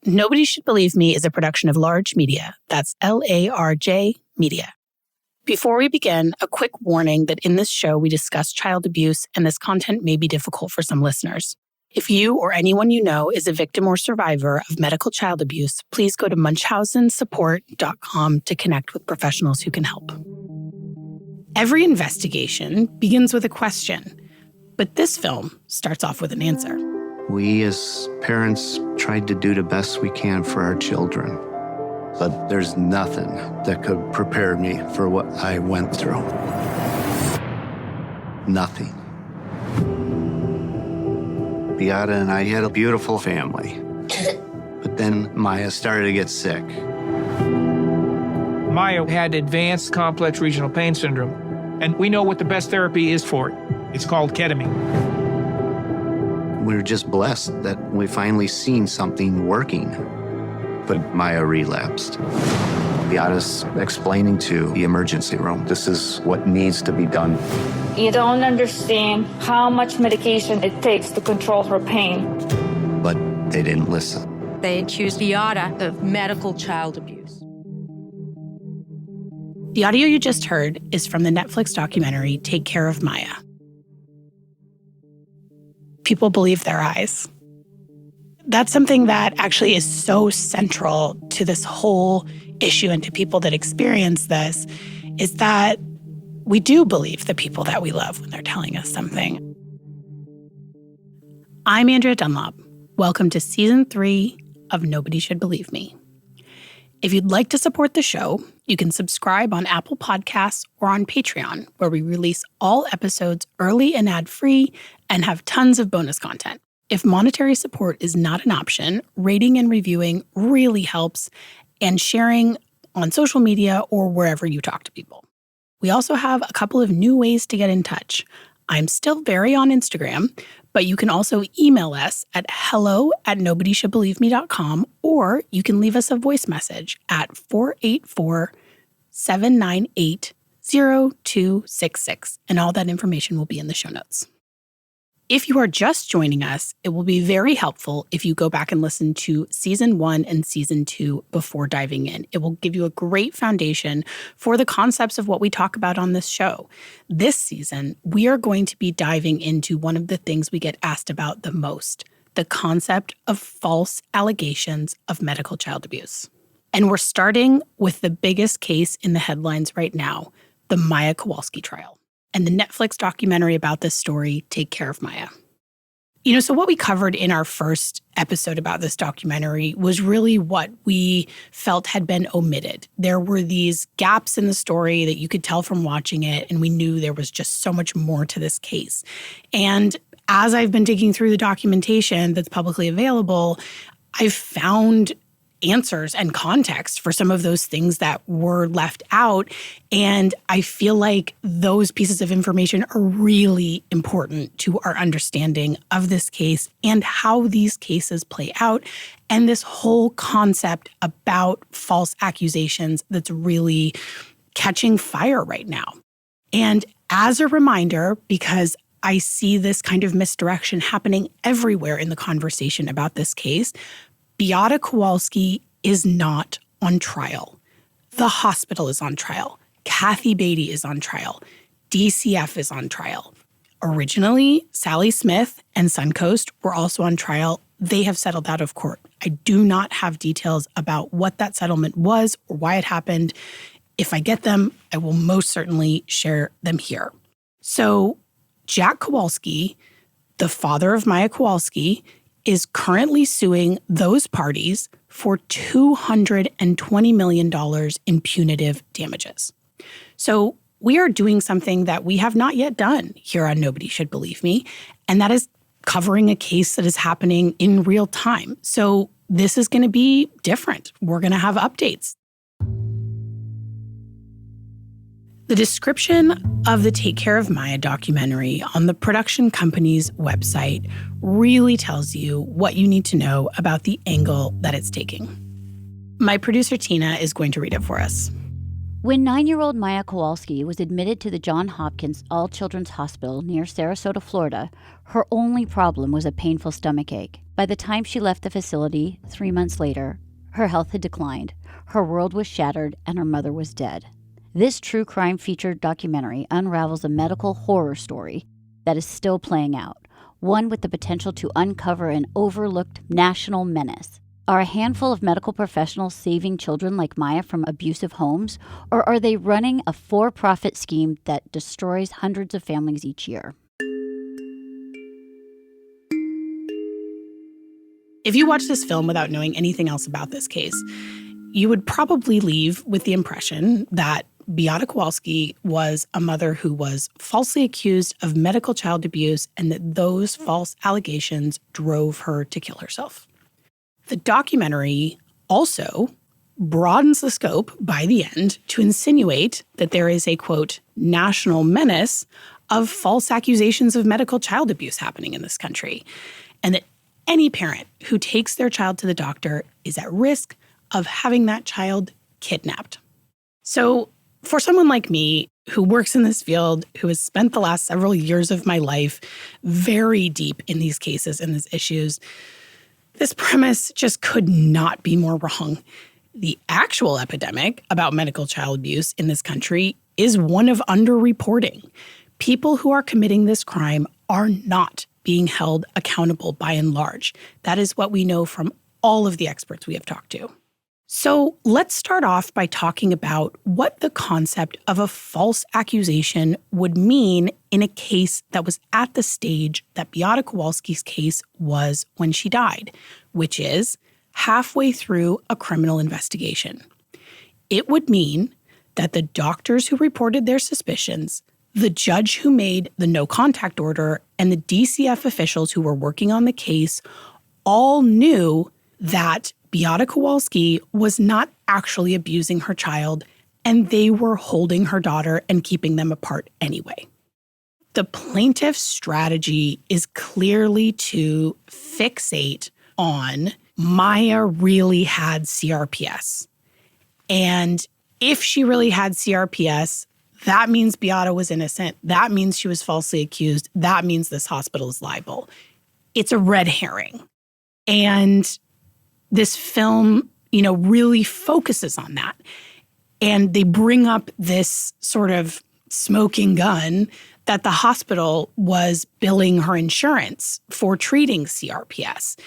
Nobody Should Believe Me is a production of Large Media. That's LARJ Media. Before we begin, a quick warning that in this show we discuss child abuse and this content may be difficult for some listeners. If you or anyone you know is a victim or survivor of medical child abuse, please go to munchausensupport.com to connect with professionals who can help. Every investigation begins with a question, but this film starts off with an answer. We as parents tried to do the best we can for our children, but there's nothing that could prepare me for what I went through. Nothing. Beata and I had a beautiful family, but then Maya started to get sick. Maya had advanced complex regional pain syndrome, and we know what the best therapy is for it. It's called ketamine. We were just blessed that we finally seen something working, but Maya relapsed. Beata's explaining to the emergency room, this is what needs to be done. You don't understand how much medication it takes to control her pain. But they didn't listen. They accused Beata of medical child abuse. The audio you just heard is from the Netflix documentary Take Care of Maya. People believe their eyes. That's something that actually is so central to this whole issue and to people that experience this, is that we do believe the people that we love when they're telling us something. I'm Andrea Dunlop. Welcome to Season 3 of Nobody Should Believe Me. If you'd like to support the show, you can subscribe on Apple Podcasts or on Patreon, where we release all episodes early and ad-free and have tons of bonus content. If monetary support is not an option, rating and reviewing really helps, and sharing on social media or wherever you talk to people. We also have a couple of new ways to get in touch. I'm still very on Instagram, but you can also email us at hello@nobodysshouldbelieveme.com, or you can leave us a voice message at 484-798-0266, and all that information will be in the show notes. If you are just joining us, it will be very helpful if you go back and listen to Season 1 and Season 2 before diving in. It will give you a great foundation for the concepts of what we talk about on this show. This season, we are going to be diving into one of the things we get asked about the most, the concept of false allegations of medical child abuse. And we're starting with the biggest case in the headlines right now, the Maya Kowalski trial, and the Netflix documentary about this story, Take Care of Maya. So what we covered in our first episode about this documentary was really what we felt had been omitted. There were these gaps in the story that you could tell from watching it, and we knew there was just so much more to this case. And as I've been digging through the documentation that's publicly available, I've found answers and context for some of those things that were left out. And I feel like those pieces of information are really important to our understanding of this case and how these cases play out, and this whole concept about false accusations that's really catching fire right now. And as a reminder, because I see this kind of misdirection happening everywhere in the conversation about this case, Beata Kowalski is not on trial. The hospital is on trial. Kathy Beatty is on trial. DCF is on trial. Originally, Sally Smith and Suncoast were also on trial. They have settled out of court. I do not have details about what that settlement was or why it happened. If I get them, I will most certainly share them here. So Jack Kowalski, the father of Maya Kowalski, is currently suing those parties for $220 million in punitive damages. So we are doing something that we have not yet done here on Nobody Should Believe Me, and that is covering a case that is happening in real time. So this is going to be different. We're going to have updates. The description of the Take Care of Maya documentary on the production company's website really tells you what you need to know about the angle that it's taking. My producer, Tina, is going to read it for us. When 9-year-old Maya Kowalski was admitted to the Johns Hopkins All Childrens Hospital near Sarasota, Florida, her only problem was a painful stomachache. By the time she left the facility 3 months later, her health had declined, her world was shattered, and her mother was dead. This true crime featured documentary unravels a medical horror story that is still playing out, one with the potential to uncover an overlooked national menace. Are a handful of medical professionals saving children like Maya from abusive homes, or are they running a for-profit scheme that destroys hundreds of families each year? If you watch this film without knowing anything else about this case, you would probably leave with the impression that Beata Kowalski was a mother who was falsely accused of medical child abuse and that those false allegations drove her to kill herself. The documentary also broadens the scope by the end to insinuate that there is a, quote, national menace of false accusations of medical child abuse happening in this country, and that any parent who takes their child to the doctor is at risk of having that child kidnapped. So for someone like me who works in this field, who has spent the last several years of my life very deep in these cases and these issues, this premise just could not be more wrong. The actual epidemic about medical child abuse in this country is one of underreporting. People who are committing this crime are not being held accountable by and large. That is what we know from all of the experts we have talked to. So let's start off by talking about what the concept of a false accusation would mean in a case that was at the stage that Beata Kowalski's case was when she died, which is halfway through a criminal investigation. It would mean that the doctors who reported their suspicions, the judge who made the no contact order, and the DCF officials who were working on the case all knew that Beata Kowalski was not actually abusing her child, and they were holding her daughter and keeping them apart anyway. The plaintiff's strategy is clearly to fixate on Maya really had CRPS. And if she really had CRPS, that means Beata was innocent. That means she was falsely accused. That means this hospital is liable. It's a red herring. And this film, really focuses on that. And they bring up this sort of smoking gun that the hospital was billing her insurance for treating CRPS.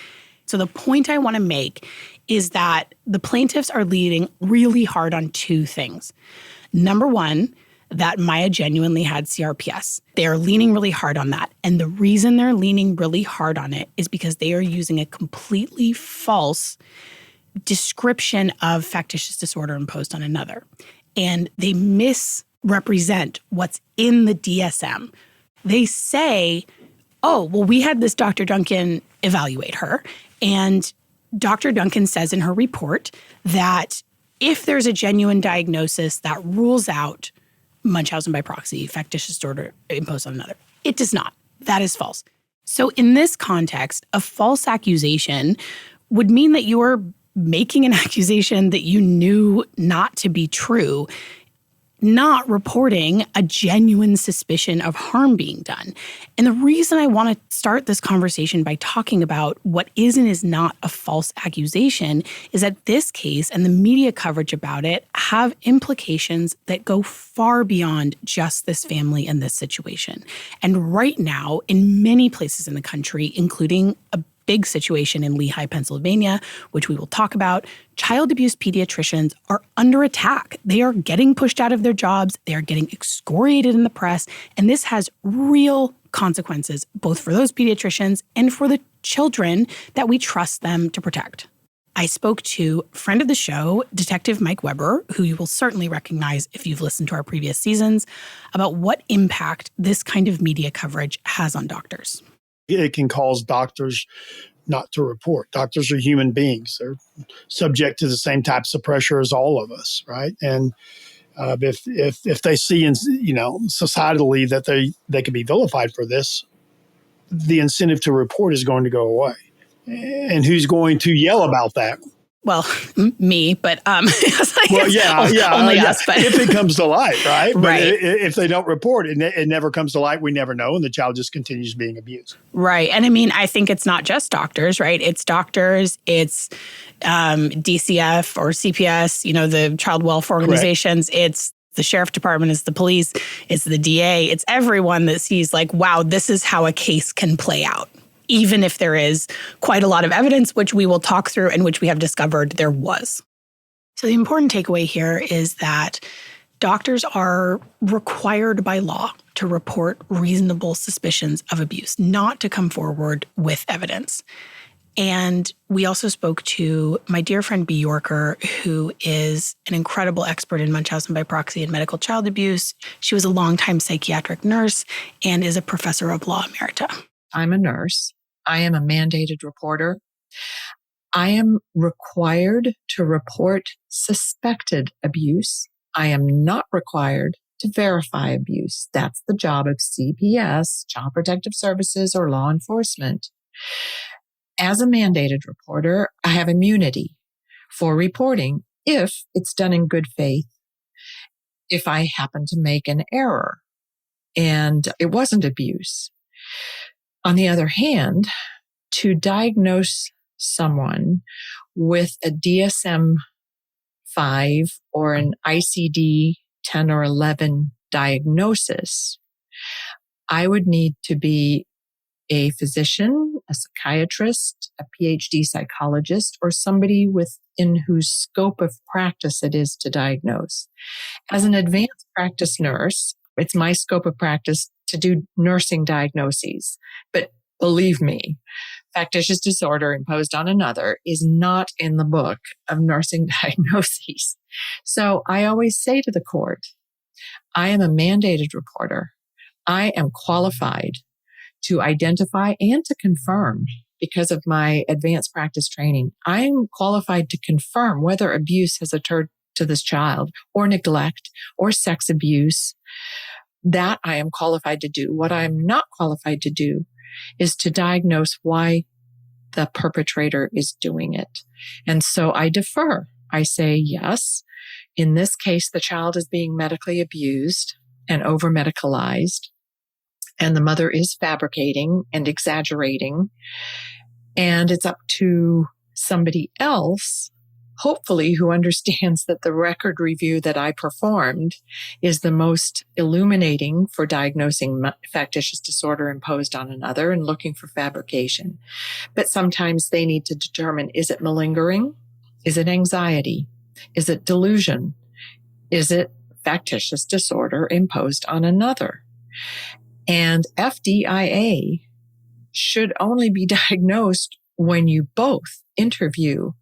So the point I want to make is that the plaintiffs are leading really hard on two things. Number one, that Maya genuinely had CRPS. They are leaning really hard on that. And the reason they're leaning really hard on it is because they are using a completely false description of factitious disorder imposed on another. And they misrepresent what's in the DSM. They say, oh, well, we had this Dr. Duncan evaluate her. And Dr. Duncan says in her report that if there's a genuine diagnosis that rules out Munchausen by proxy, factitious disorder imposed on another. It does not. That is false. So in this context, a false accusation would mean that you are making an accusation that you knew not to be true, not reporting a genuine suspicion of harm being done. And the reason I want to start this conversation by talking about what is and is not a false accusation is that this case and the media coverage about it have implications that go far beyond just this family and this situation. And right now, in many places in the country, including a big situation in Lehigh, Pennsylvania, which we will talk about, child abuse pediatricians are under attack. They are getting pushed out of their jobs. They are getting excoriated in the press. And this has real consequences, both for those pediatricians and for the children that we trust them to protect. I spoke to friend of the show, Detective Mike Weber, who you will certainly recognize if you've listened to our previous seasons, about what impact this kind of media coverage has on doctors. It can cause doctors not to report. Doctors are human beings. They're subject to the same types of pressure as all of us, right? And if they see, societally that they can be vilified for this, the incentive to report is going to go away. And who's going to yell about that? well, me, but it's like, Well, only us. But if it comes to light, right? But Right. if they don't report it, it never comes to light, we never know, and the child just continues being abused. Right. And I mean, I think it's not just doctors, right? It's doctors, it's DCF or CPS, the child welfare organizations. Correct. It's the sheriff department, it's the police, it's the DA, it's everyone that sees like, wow, this is how a case can play out. Even if there is quite a lot of evidence, which we will talk through and which we have discovered there was. So the important takeaway here is that doctors are required by law to report reasonable suspicions of abuse, not to come forward with evidence. And we also spoke to my dear friend B. Yorker, who is an incredible expert in Munchausen by proxy and medical child abuse. She was a longtime psychiatric nurse and is a professor of law emerita. I'm a nurse. I am a mandated reporter. I am required to report suspected abuse. I am not required to verify abuse. That's the job of CPS, Child Protective Services, or law enforcement. As a mandated reporter, I have immunity for reporting if it's done in good faith, if I happen to make an error and it wasn't abuse. On the other hand, to diagnose someone with a DSM-5 or an ICD-10 or 11 diagnosis, I would need to be a physician, a psychiatrist, a PhD psychologist, or somebody within whose scope of practice it is to diagnose. As an advanced practice nurse, it's my scope of practice to do nursing diagnoses. But believe me, factitious disorder imposed on another is not in the book of nursing diagnoses. So I always say to the court, I am a mandated reporter. I am qualified to identify and to confirm, because of my advanced practice training, I'm qualified to confirm whether abuse has occurred to this child, or neglect, or sex abuse. That I am qualified to do. What I am not qualified to do is to diagnose why the perpetrator is doing it. And so I defer. I say, yes, in this case, the child is being medically abused and over-medicalized, and the mother is fabricating and exaggerating, and it's up to somebody else, hopefully, who understands that the record review that I performed is the most illuminating for diagnosing factitious disorder imposed on another and looking for fabrication. But sometimes they need to determine, is it malingering? Is it anxiety? Is it delusion? Is it factitious disorder imposed on another? And FDIA should only be diagnosed when you both interview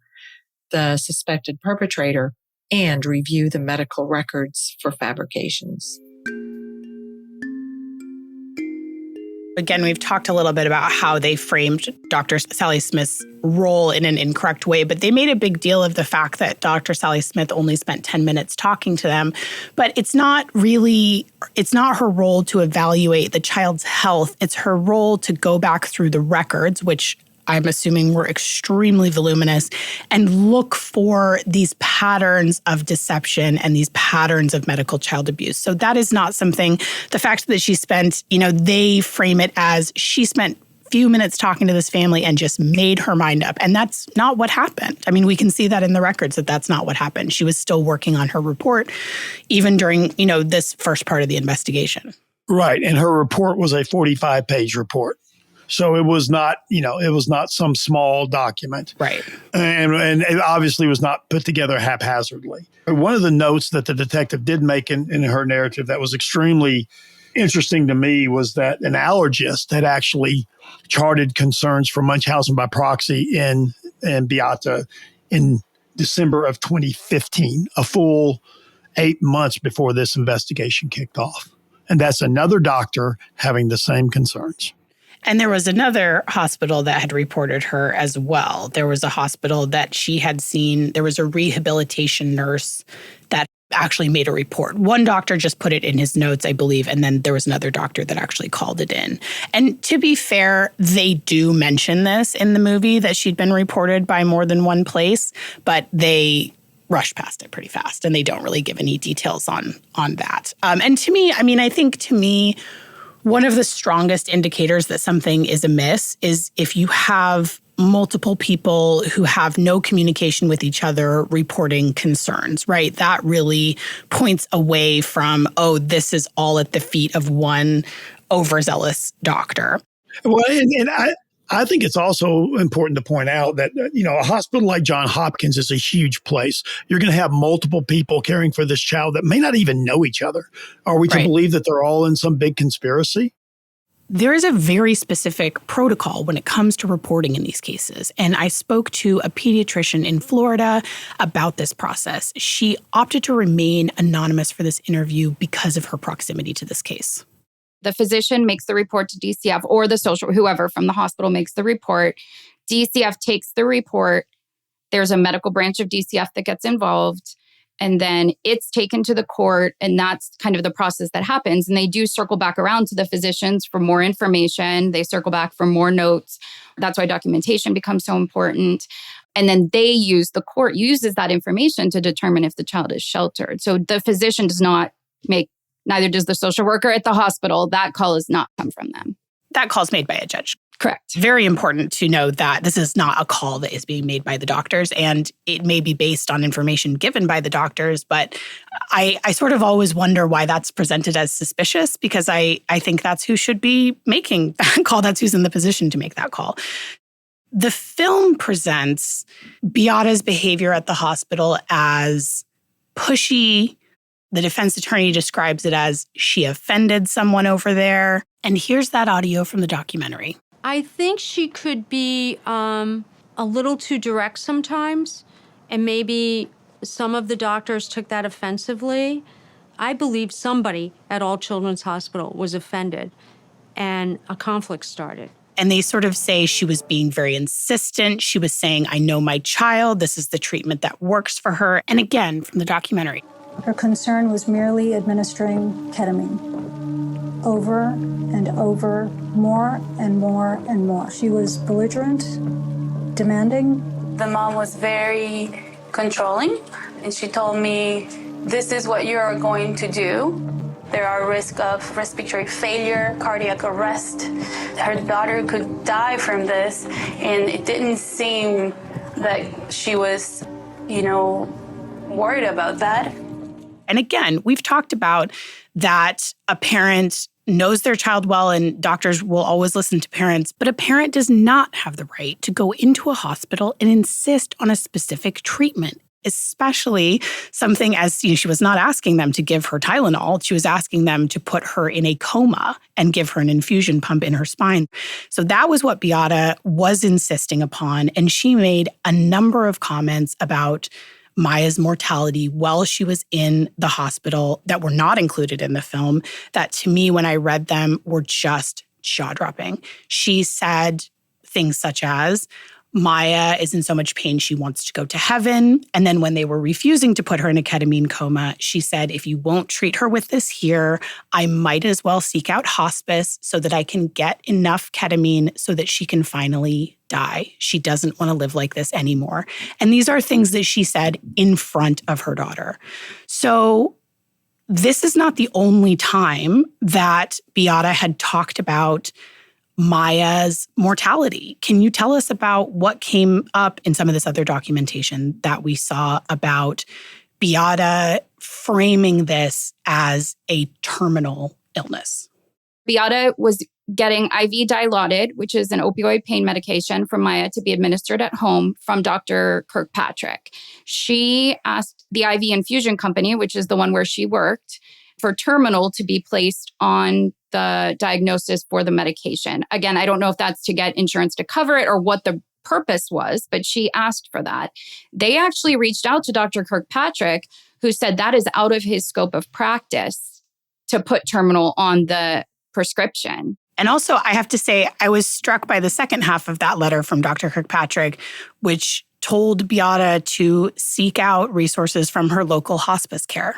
the suspected perpetrator and review the medical records for fabrications. Again, we've talked a little bit about how they framed Dr. Sally Smith's role in an incorrect way, but they made a big deal of the fact that Dr. Sally Smith only spent 10 minutes talking to them. But it's not her role to evaluate the child's health. It's her role to go back through the records, which I'm assuming were extremely voluminous, and look for these patterns of deception and these patterns of medical child abuse. So that is not something, the fact that she spent, they frame it as she spent few minutes talking to this family and just made her mind up. And that's not what happened. I mean, we can see that in the records that that's not what happened. She was still working on her report, even during, this first part of the investigation. Right. And her report was a 45-page report. So it was not, some small document. Right. And it obviously was not put together haphazardly. One of the notes that the detective did make in her narrative that was extremely interesting to me was that an allergist had actually charted concerns for Munchausen by proxy in Beata in December of 2015, a full 8 months before this investigation kicked off. And that's another doctor having the same concerns. And there was another hospital that had reported her as well. There was a hospital that she had seen. There was a rehabilitation nurse that actually made a report. One doctor just put it in his notes, I believe, and then there was another doctor that actually called it in. And to be fair, they do mention this in the movie that she'd been reported by more than one place, but they rush past it pretty fast and they don't really give any details on that. And to me, I think to me, one of the strongest indicators that something is amiss is if you have multiple people who have no communication with each other reporting concerns, right? That really points away from, oh, this is all at the feet of one overzealous doctor. Well, and I think it's also important to point out that, a hospital like Johns Hopkins is a huge place. You're going to have multiple people caring for this child that may not even know each other. Are we to believe that they're all in some big conspiracy? There is a very specific protocol when it comes to reporting in these cases. And I spoke to a pediatrician in Florida about this process. She opted to remain anonymous for this interview because of her proximity to this case. The physician makes the report to DCF or the social, whoever from the hospital makes the report. DCF takes the report. There's a medical branch of DCF that gets involved. And then it's taken to the court, and that's kind of the process that happens. And they do circle back around to the physicians for more information. They circle back for more notes. That's why documentation becomes so important. And then the court uses that information to determine if the child is sheltered. So the physician does not make, neither does the social worker at the hospital. That call has not come from them. That call is made by a judge. Correct. Very important to know that this is not a call that is being made by the doctors, and it may be based on information given by the doctors, but I sort of always wonder why that's presented as suspicious, because I think that's who should be making that call. That's who's in the position to make that call. The film presents Beata's behavior at the hospital as pushy. The defense attorney describes it as she offended someone over there. And here's that audio from the documentary. I think she could be a little too direct sometimes, and maybe some of the doctors took that offensively. I believe somebody at All Children's Hospital was offended, and a conflict started. And they sort of say she was being very insistent. She was saying, I know my child. This is the treatment that works for her. And again, from the documentary. Her concern was merely administering ketamine over and over, more and more and more. She was belligerent, demanding. The mom was very controlling, and she told me, this is what you're going to do. There are risks of respiratory failure, cardiac arrest. Her daughter could die from this, and it didn't seem that she was, worried about that. And again, we've talked about that a parent knows their child well, and doctors will always listen to parents, but a parent does not have the right to go into a hospital and insist on a specific treatment, especially something as, she was not asking them to give her Tylenol. She was asking them to put her in a coma and give her an infusion pump in her spine. So that was what Beata was insisting upon. And she made a number of comments about Maya's mortality while she was in the hospital that were not included in the film, that to me, when I read them, were just jaw-dropping. She said things such as, Maya is in so much pain, she wants to go to heaven. And then when they were refusing to put her in a ketamine coma, she said, if you won't treat her with this here, I might as well seek out hospice so that I can get enough ketamine so that she can finally die. She doesn't want to live like this anymore. And these are things that she said in front of her daughter. So this is not the only time that Beata had talked about Maya's mortality. Can you tell us about what came up in some of this other documentation that we saw about Beata framing this as a terminal illness? Beata was getting IV Dilaudid, which is an opioid pain medication from Maya to be administered at home from Dr. Kirkpatrick. She asked the IV infusion company, which is the one where she worked, for terminal to be placed on the diagnosis for the medication. Again, I don't know if that's to get insurance to cover it or what the purpose was, but she asked for that. They actually reached out to Dr. Kirkpatrick, who said that is out of his scope of practice to put terminal on the prescription. And also, I have to say, I was struck by the second half of that letter from Dr. Kirkpatrick, which told Beata to seek out resources from her local hospice care.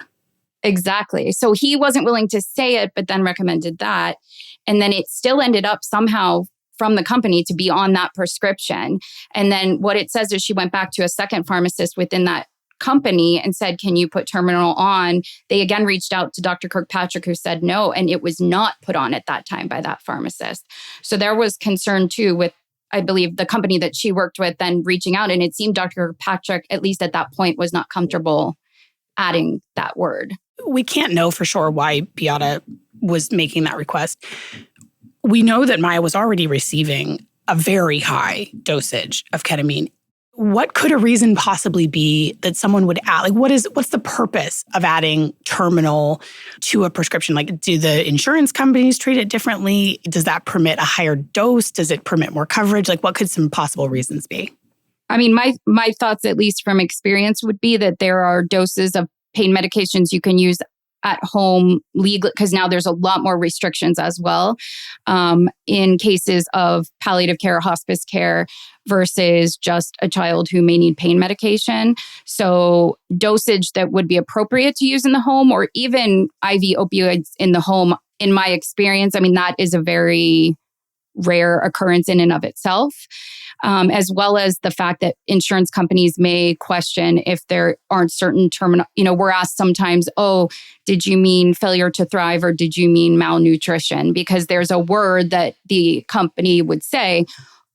Exactly. So he wasn't willing to say it, but then recommended that. And then it still ended up somehow from the company to be on that prescription. And then what it says is she went back to a second pharmacist within that company and said, can you put terminal on? They again reached out to Dr. Kirkpatrick, who said no, and it was not put on at that time by that pharmacist. So there was concern too with, I believe, the company that she worked with then reaching out. And it seemed Dr. Kirkpatrick, at least at that point, was not comfortable adding that word. We can't know for sure why Beata was making that request. We know that Maya was already receiving a very high dosage of ketamine. What could a reason possibly be that someone would add? Like, what's the purpose of adding terminal to a prescription? Like, do the insurance companies treat it differently? Does that permit a higher dose? Does it permit more coverage? Like, what could some possible reasons be? I mean, my thoughts, at least from experience, would be that there are doses of pain medications you can use at home legally, because now there's a lot more restrictions as well in cases of palliative care, hospice care, versus just a child who may need pain medication. So dosage that would be appropriate to use in the home, or even IV opioids in the home, in my experience, I mean, that is a very rare occurrence in and of itself. As well as the fact that insurance companies may question if there aren't certain terminal, we're asked sometimes, oh, did you mean failure to thrive or did you mean malnutrition? Because there's a word that the company would say,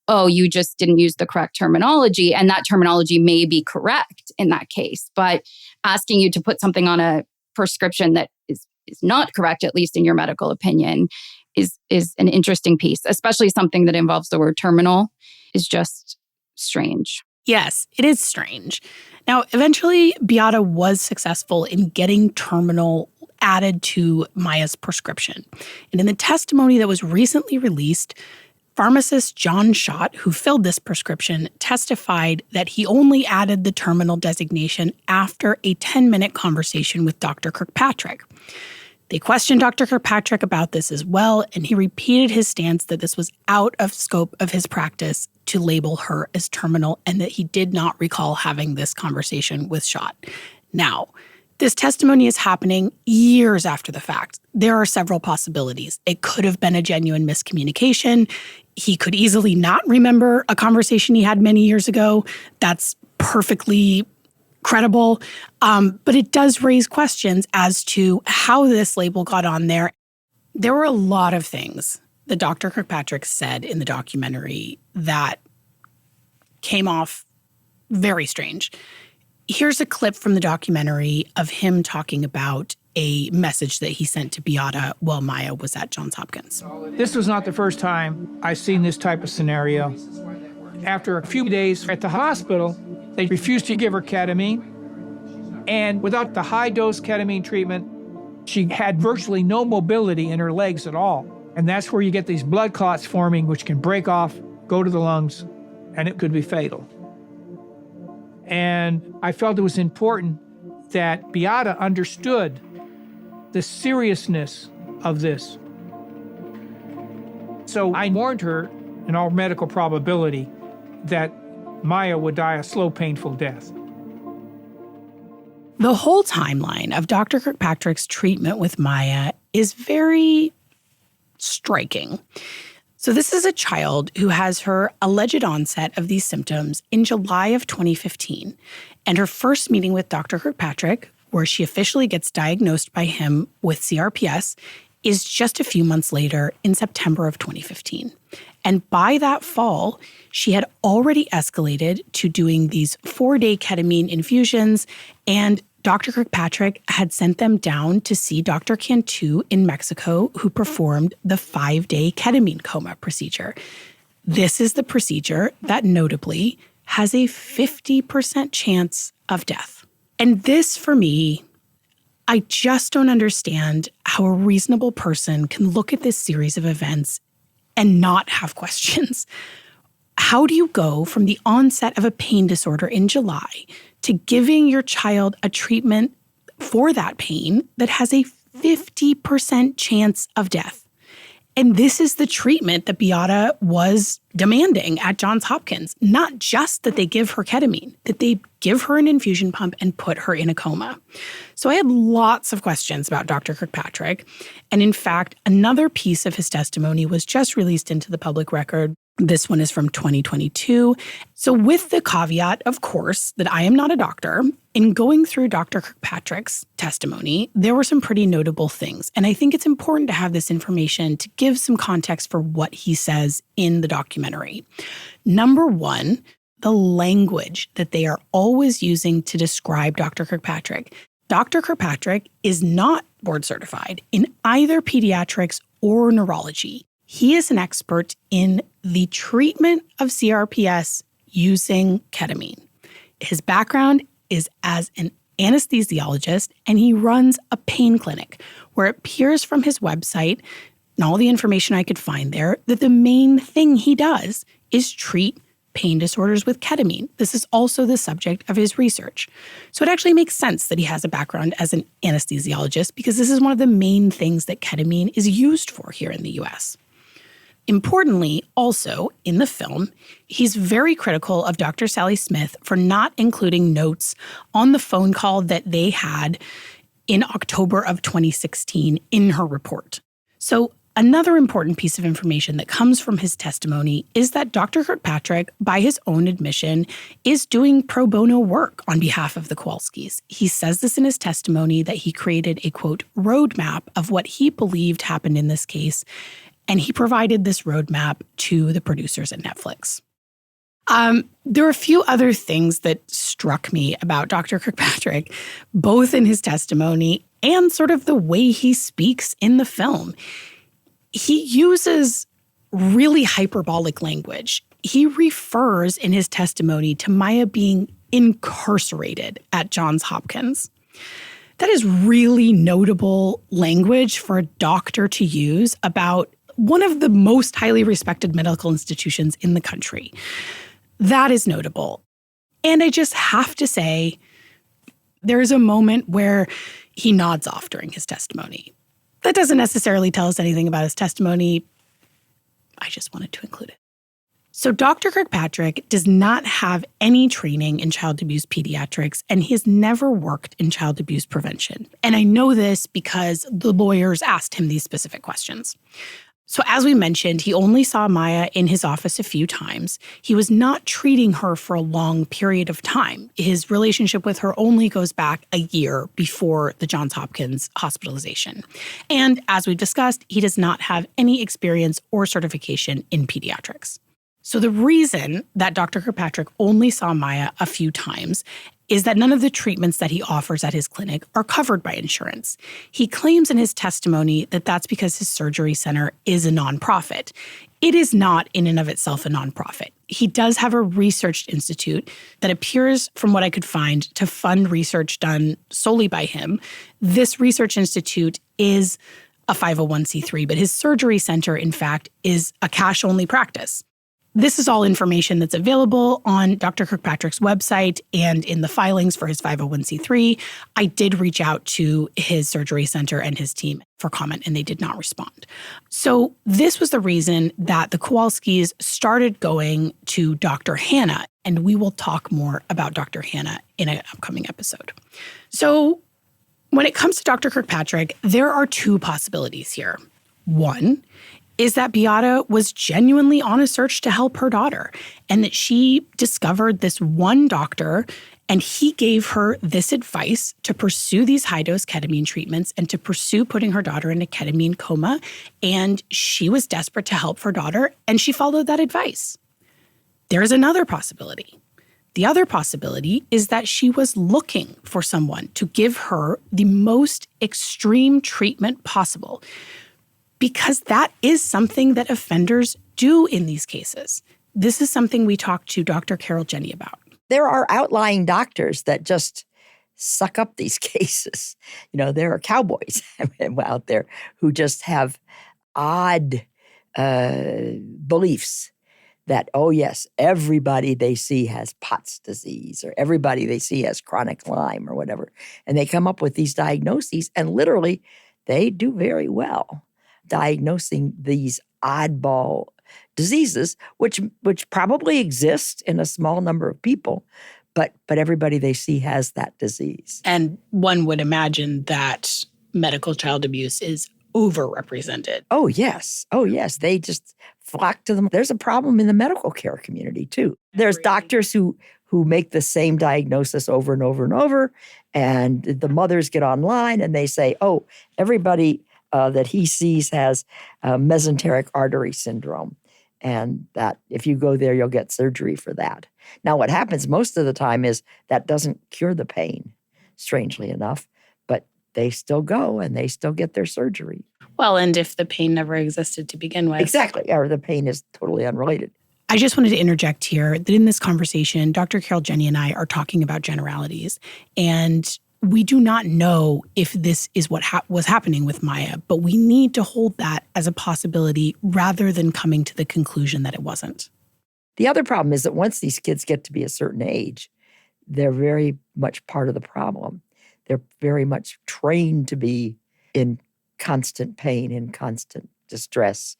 oh, you just didn't use the correct terminology. And that terminology may be correct in that case. But asking you to put something on a prescription that is not correct, at least in your medical opinion, is an interesting piece, especially something that involves the word terminal, is just strange. Yes, it is strange. Now, eventually, Beata was successful in getting terminal added to Maya's prescription. And in the testimony that was recently released, pharmacist John Schott, who filled this prescription, testified that he only added the terminal designation after a 10-minute conversation with Dr. Kirkpatrick. They questioned Dr. Kirkpatrick about this as well, and he repeated his stance that this was out of scope of his practice to label her as terminal, and that he did not recall having this conversation with Schott. Now, this testimony is happening years after the fact. There are several possibilities. It could have been a genuine miscommunication. He could easily not remember a conversation he had many years ago. That's perfectly credible. But it does raise questions as to how this label got on there. There were a lot of things that Dr. Kirkpatrick said in the documentary that came off very strange. Here's a clip from the documentary of him talking about a message that he sent to Beata while Maya was at Johns Hopkins. This was not the first time I've seen this type of scenario. After a few days at the hospital, they refused to give her ketamine. And without the high-dose ketamine treatment, she had virtually no mobility in her legs at all. And that's where you get these blood clots forming, which can break off, go to the lungs, and it could be fatal. And I felt it was important that Beata understood the seriousness of this. So I warned her, in all medical probability, that Maya would die a slow, painful death. The whole timeline of Dr. Kirkpatrick's treatment with Maya is very striking. So this is a child who has her alleged onset of these symptoms in July of 2015. And her first meeting with Dr. Kirkpatrick, where she officially gets diagnosed by him with CRPS, is just a few months later in September of 2015. And by that fall, she had already escalated to doing these 4-day ketamine infusions, and Dr. Kirkpatrick had sent them down to see Dr. Cantu in Mexico, who performed the 5-day ketamine coma procedure. This is the procedure that notably has a 50% chance of death. And this, for me, I just don't understand how a reasonable person can look at this series of events and not have questions. How do you go from the onset of a pain disorder in July to giving your child a treatment for that pain that has a 50% chance of death? And this is the treatment that Beata was demanding at Johns Hopkins. Not just that they give her ketamine, that they give her an infusion pump and put her in a coma. So I had lots of questions about Dr. Kirkpatrick. And in fact, another piece of his testimony was just released into the public record. This one is from 2022. So with the caveat, of course, that I am not a doctor, in going through Dr. Kirkpatrick's testimony, there were some pretty notable things. And I think it's important to have this information to give some context for what he says in the documentary. Number one, the language that they are always using to describe Dr. Kirkpatrick. Dr. Kirkpatrick is not board certified in either pediatrics or neurology. He is an expert in the treatment of CRPS using ketamine. His background is as an anesthesiologist, and he runs a pain clinic where it appears from his website and all the information I could find there that the main thing he does is treat pain disorders with ketamine. This is also the subject of his research. So it actually makes sense that he has a background as an anesthesiologist because this is one of the main things that ketamine is used for here in the US. Importantly, also, in the film, he's very critical of Dr. Sally Smith for not including notes on the phone call that they had in October of 2016 in her report. So another important piece of information that comes from his testimony is that Dr. Kirkpatrick, by his own admission, is doing pro bono work on behalf of the Kowalskis. He says this in his testimony that he created a, quote, roadmap of what he believed happened in this case, and he provided this roadmap to the producers at Netflix. There are a few other things that struck me about Dr. Kirkpatrick, both in his testimony and sort of the way he speaks in the film. He uses really hyperbolic language. He refers in his testimony to Maya being incarcerated at Johns Hopkins. That is really notable language for a doctor to use about one of the most highly respected medical institutions in the country. That is notable. And I just have to say, there is a moment where he nods off during his testimony. That doesn't necessarily tell us anything about his testimony. I just wanted to include it. So Dr. Kirkpatrick does not have any training in child abuse pediatrics, and he has never worked in child abuse prevention. And I know this because the lawyers asked him these specific questions. So as we mentioned, he only saw Maya in his office a few times. He was not treating her for a long period of time. His relationship with her only goes back a year before the Johns Hopkins hospitalization. And as we've discussed, he does not have any experience or certification in pediatrics. So the reason that Dr. Kirkpatrick only saw Maya a few times is that none of the treatments that he offers at his clinic are covered by insurance. He claims in his testimony that that's because his surgery center is a nonprofit. It is not in and of itself a nonprofit. He does have a research institute that appears, from what I could find, to fund research done solely by him. This research institute is a 501c3, but his surgery center, in fact, is a cash-only practice. This is all information that's available on Dr. Kirkpatrick's website and in the filings for his 501c3. I did reach out to his surgery center and his team for comment, and they did not respond. So this was the reason that the Kowalskis started going to Dr. Hannah, and we will talk more about Dr. Hannah in an upcoming episode. So when it comes to Dr. Kirkpatrick, there are two possibilities here. One is that Beata was genuinely on a search to help her daughter, and that she discovered this one doctor, and he gave her this advice to pursue these high-dose ketamine treatments and to pursue putting her daughter in a ketamine coma, and she was desperate to help her daughter, and she followed that advice. There is another possibility. The other possibility is that she was looking for someone to give her the most extreme treatment possible, because that is something that offenders do in these cases. This is something we talked to Dr. Carol Jenny about. There are outlying doctors that just suck up these cases. You know, there are cowboys out there who just have odd beliefs that, oh yes, everybody they see has Pott's disease, or everybody they see has chronic Lyme or whatever. And they come up with these diagnoses, and literally they do very well. diagnosing these oddball diseases, which probably exist in a small number of people, but everybody they see has that disease. And one would imagine that medical child abuse is overrepresented. Oh, yes. Oh, yes. They just flock to them. There's a problem in the medical care community, too. There's doctors who make the same diagnosis over and over and over, and the mothers get online and they say, oh, everybody that he sees has mesenteric artery syndrome, and that if you go there, you'll get surgery for that. Now, what happens most of the time is that doesn't cure the pain, strangely enough, but they still go and they still get their surgery. Well, and if the pain never existed to begin with. Exactly, or the pain is totally unrelated. I just wanted to interject here that in this conversation, Dr. Carol Jenny and I are talking about generalities, and we do not know if this is what was happening with Maya, but we need to hold that as a possibility rather than coming to the conclusion that it wasn't. The other problem is that once these kids get to be a certain age, they're very much part of the problem. They're very much trained to be in constant pain, in constant distress,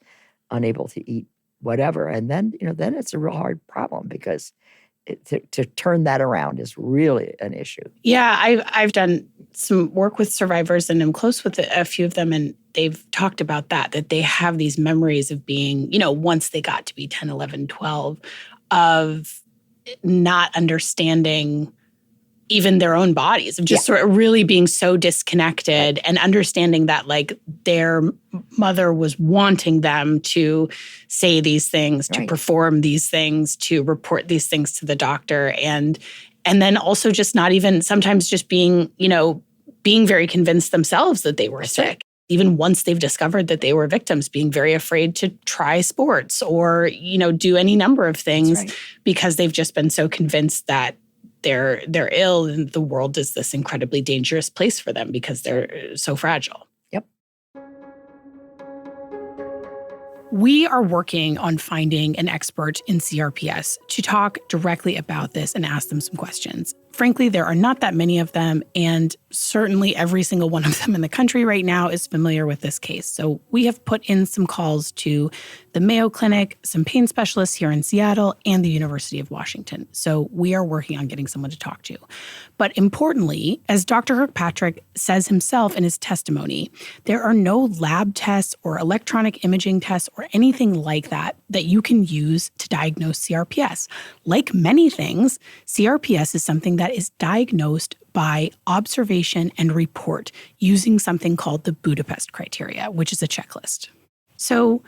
unable to eat whatever. And then, then it's a real hard problem because to turn that around is really an issue. Yeah, I've done some work with survivors and I'm close with a few of them, and they've talked about that they have these memories of being, once they got to be 10, 11, 12, of not understanding even their own bodies, of just sort of really being so disconnected and understanding that their mother was wanting them to say these things, to perform these things, to report these things to the doctor. And then also just not even sometimes just being, being very convinced themselves that they were sick. Even once they've discovered that they were victims, being very afraid to try sports or, do any number of things because they've just been so convinced that they're ill and the world is this incredibly dangerous place for them because they're so fragile. Yep. We are working on finding an expert in CRPS to talk directly about this and ask them some questions. Frankly, there are not that many of them, and certainly every single one of them in the country right now is familiar with this case. So we have put in some calls to the Mayo Clinic, some pain specialists here in Seattle, and the University of Washington. So we are working on getting someone to talk to. But importantly, as Dr. Kirkpatrick says himself in his testimony, there are no lab tests or electronic imaging tests or anything like that you can use to diagnose CRPS. Like many things, CRPS is something that is diagnosed by observation and report using something called the Budapest criteria, which is a checklist. So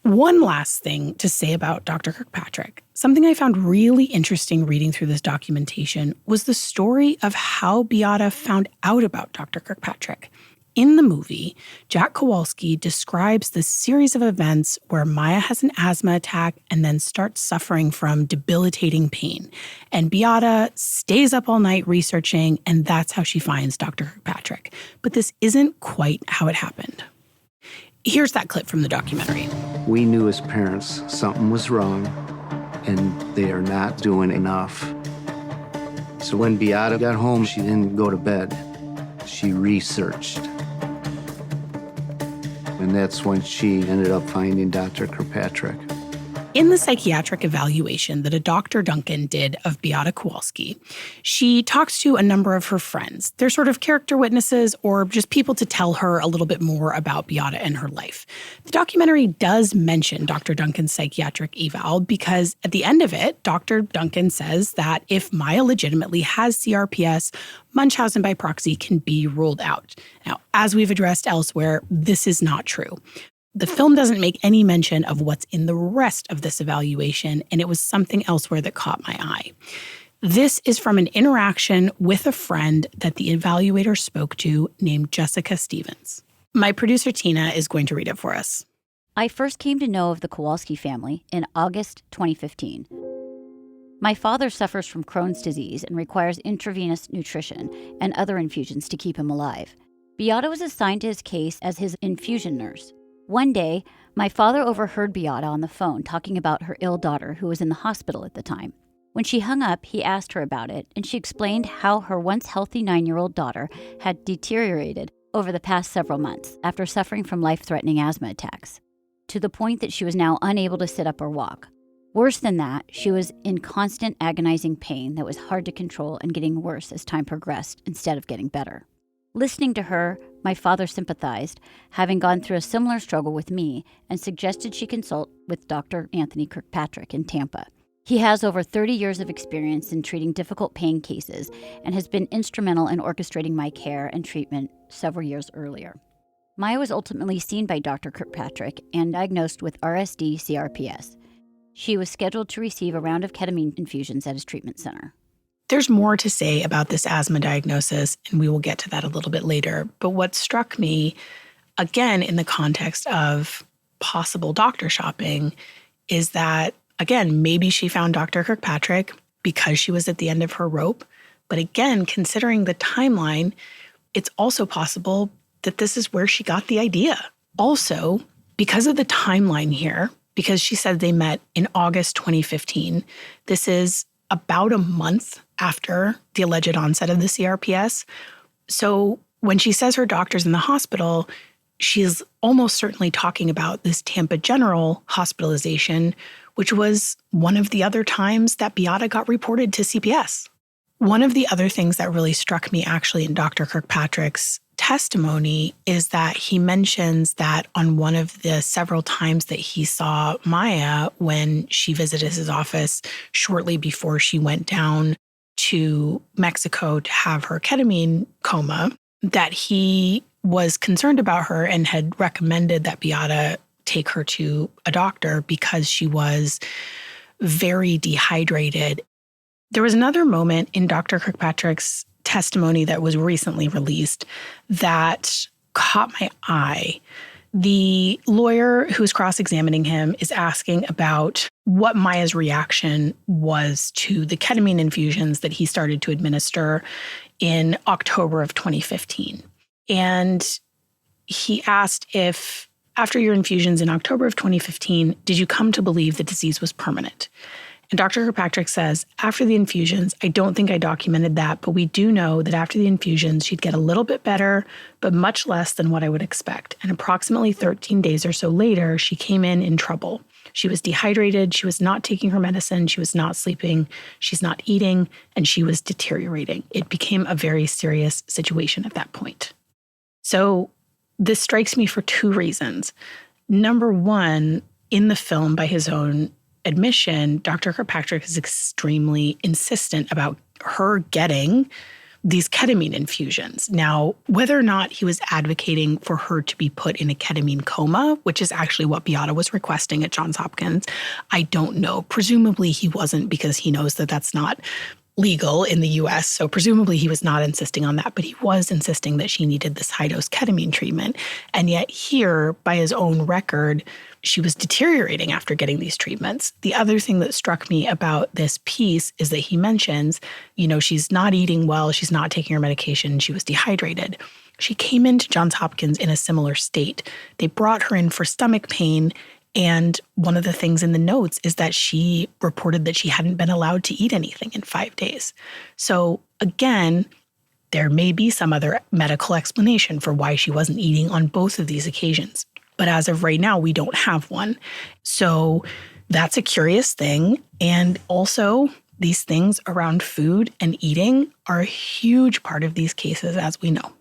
one last thing to say about Dr. Kirkpatrick. Something I found really interesting reading through this documentation was the story of how Beata found out about Dr. Kirkpatrick. In the movie, Jack Kowalski describes the series of events where Maya has an asthma attack and then starts suffering from debilitating pain. And Beata stays up all night researching, and that's how she finds Dr. Kirkpatrick. But this isn't quite how it happened. Here's that clip from the documentary. We knew as parents something was wrong, and they are not doing enough. So when Beata got home, she didn't go to bed. She researched. And that's when she ended up finding Dr. Kirkpatrick. In the psychiatric evaluation that a Dr. Duncan did of Beata Kowalski, she talks to a number of her friends. They're sort of character witnesses or just people to tell her a little bit more about Beata and her life. The documentary does mention Dr. Duncan's psychiatric eval because at the end of it, Dr. Duncan says that if Maya legitimately has CRPS, Munchausen by proxy can be ruled out. Now, as we've addressed elsewhere, this is not true. The film doesn't make any mention of what's in the rest of this evaluation, and it was something elsewhere that caught my eye. This is from an interaction with a friend that the evaluator spoke to named Jessica Stevens. My producer, Tina, is going to read it for us. I first came to know of the Kowalski family in August 2015. My father suffers from Crohn's disease and requires intravenous nutrition and other infusions to keep him alive. Beata was assigned to his case as his infusion nurse. One day, my father overheard Beata on the phone talking about her ill daughter who was in the hospital at the time. When she hung up, he asked her about it, and she explained how her once healthy 9-year-old daughter had deteriorated over the past several months after suffering from life-threatening asthma attacks, to the point that she was now unable to sit up or walk. Worse than that, she was in constant agonizing pain that was hard to control and getting worse as time progressed instead of getting better. Listening to her, my father sympathized, having gone through a similar struggle with me, and suggested she consult with Dr. Anthony Kirkpatrick in Tampa. He has over 30 years of experience in treating difficult pain cases and has been instrumental in orchestrating my care and treatment several years earlier. Maya was ultimately seen by Dr. Kirkpatrick and diagnosed with RSD-CRPS. She was scheduled to receive a round of ketamine infusions at his treatment center. There's more to say about this asthma diagnosis, and we will get to that a little bit later. But what struck me, again, in the context of possible doctor shopping, is that, again, maybe she found Dr. Kirkpatrick because she was at the end of her rope. But again, considering the timeline, it's also possible that this is where she got the idea. Also, because of the timeline here, because she said they met in August 2015, this is about a month after the alleged onset of the CRPS. So when she says her doctor's in the hospital, she's almost certainly talking about this Tampa General hospitalization, which was one of the other times that Beata got reported to CPS. One of the other things that really struck me actually in Dr. Kirkpatrick's testimony is that he mentions that on one of the several times that he saw Maya when she visited his office shortly before she went down to Mexico to have her ketamine coma, that he was concerned about her and had recommended that Beata take her to a doctor because she was very dehydrated. There was another moment in Dr. Kirkpatrick's testimony that was recently released that caught my eye. The lawyer who's cross-examining him is asking about what Maya's reaction was to the ketamine infusions that he started to administer in October of 2015. And he asked if, after your infusions in October of 2015, did you come to believe the disease was permanent? And Dr. Kirkpatrick says, after the infusions, I don't think I documented that, but we do know that after the infusions, she'd get a little bit better, but much less than what I would expect. And approximately 13 days or so later, she came in trouble. She was dehydrated, she was not taking her medicine, she was not sleeping, she's not eating, and she was deteriorating. It became a very serious situation at that point. So this strikes me for two reasons. Number one, in the film, by his own admission, Dr. Kirkpatrick is extremely insistent about her getting these ketamine infusions. Now, whether or not he was advocating for her to be put in a ketamine coma, which is actually what Beata was requesting at Johns Hopkins, I don't know. Presumably he wasn't, because he knows that that's not legal in the US. So presumably he was not insisting on that, but he was insisting that she needed this high-dose ketamine treatment. And yet here, by his own record, she was deteriorating after getting these treatments. The other thing that struck me about this piece is that he mentions, she's not eating well, she's not taking her medication, she was dehydrated. She came into Johns Hopkins in a similar state. They brought her in for stomach pain, and one of the things in the notes is that she reported that she hadn't been allowed to eat anything in 5 days. So again, there may be some other medical explanation for why she wasn't eating on both of these occasions. But as of right now, we don't have one. So that's a curious thing. And also, these things around food and eating are a huge part of these cases, as we know.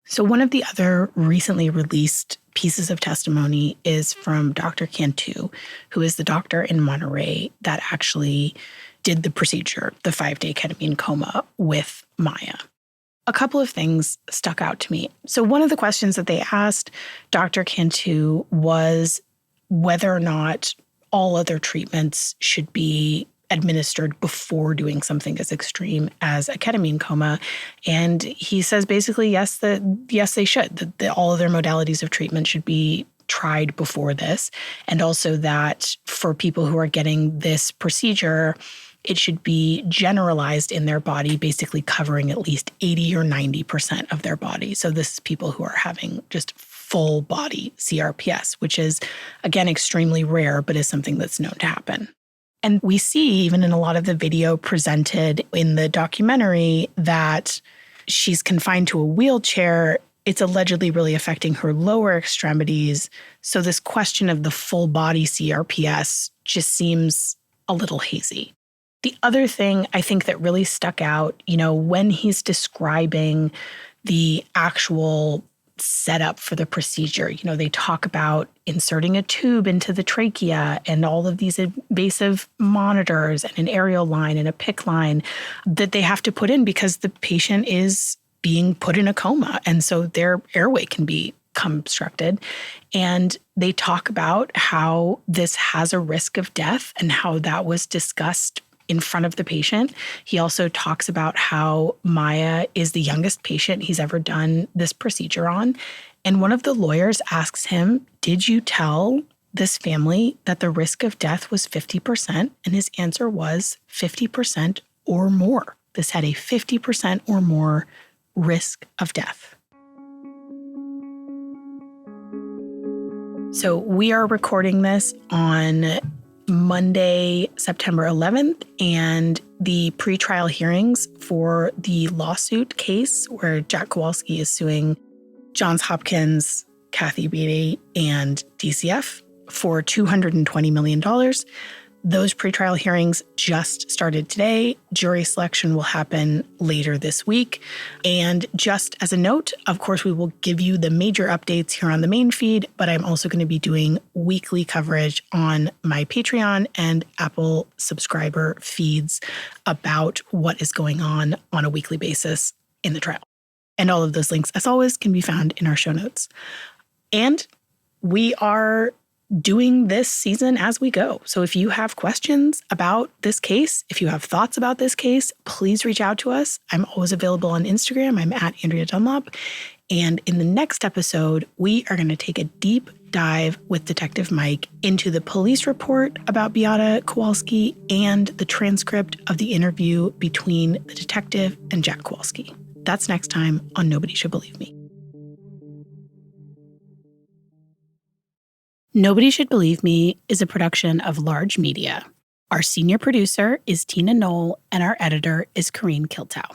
So one of the other recently released pieces of testimony is from Dr. Cantu, who is the doctor in Monterey that actually did the procedure, the 5-day ketamine coma with Maya. A couple of things stuck out to me. So one of the questions that they asked Dr. Cantu was whether or not all other treatments should be administered before doing something as extreme as a ketamine coma. And he says basically, yes, they should. That all of their modalities of treatment should be tried before this. And also that for people who are getting this procedure, it should be generalized in their body, basically covering at least 80 or 90% of their body. So this is people who are having just full body CRPS, which is, again, extremely rare, but is something that's known to happen. And we see even in a lot of the video presented in the documentary that she's confined to a wheelchair It's allegedly really affecting her lower extremities. So this question of the full body CRPS just seems a little hazy. The other thing I think that really stuck out, when he's describing the actual setup for the procedure, they talk about inserting a tube into the trachea and all of these invasive monitors and an aerial line and a PICC line that they have to put in because the patient is being put in a coma. And so their airway can become obstructed. And they talk about how this has a risk of death and how that was discussed in front of the patient. He also talks about how Maya is the youngest patient he's ever done this procedure on. And one of the lawyers asks him, did you tell this family that the risk of death was 50%? And his answer was 50% or more. This had a 50% or more risk of death. So we are recording this on Monday, September 11th, and the pretrial hearings for the lawsuit case where Jack Kowalski is suing Johns Hopkins, Kathy Beatty, and DCF for $220 million. Those pretrial hearings just started today. Jury selection will happen later this week. And just as a note, of course, we will give you the major updates here on the main feed, but I'm also going to be doing weekly coverage on my Patreon and Apple subscriber feeds about what is going on a weekly basis in the trial. And all of those links, as always, can be found in our show notes. And we are doing this season as we go. So if you have questions about this case, if you have thoughts about this case, please reach out to us. I'm always available on Instagram. I'm at Andrea Dunlop. And in the next episode, we are going to take a deep dive with Detective Mike into the police report about Beata Kowalski and the transcript of the interview between the detective and Jack Kowalski. That's next time on Nobody Should Believe Me. Nobody Should Believe Me is a production of Large Media. Our senior producer is Tina Knoll, and our editor is Corrine Kiltow.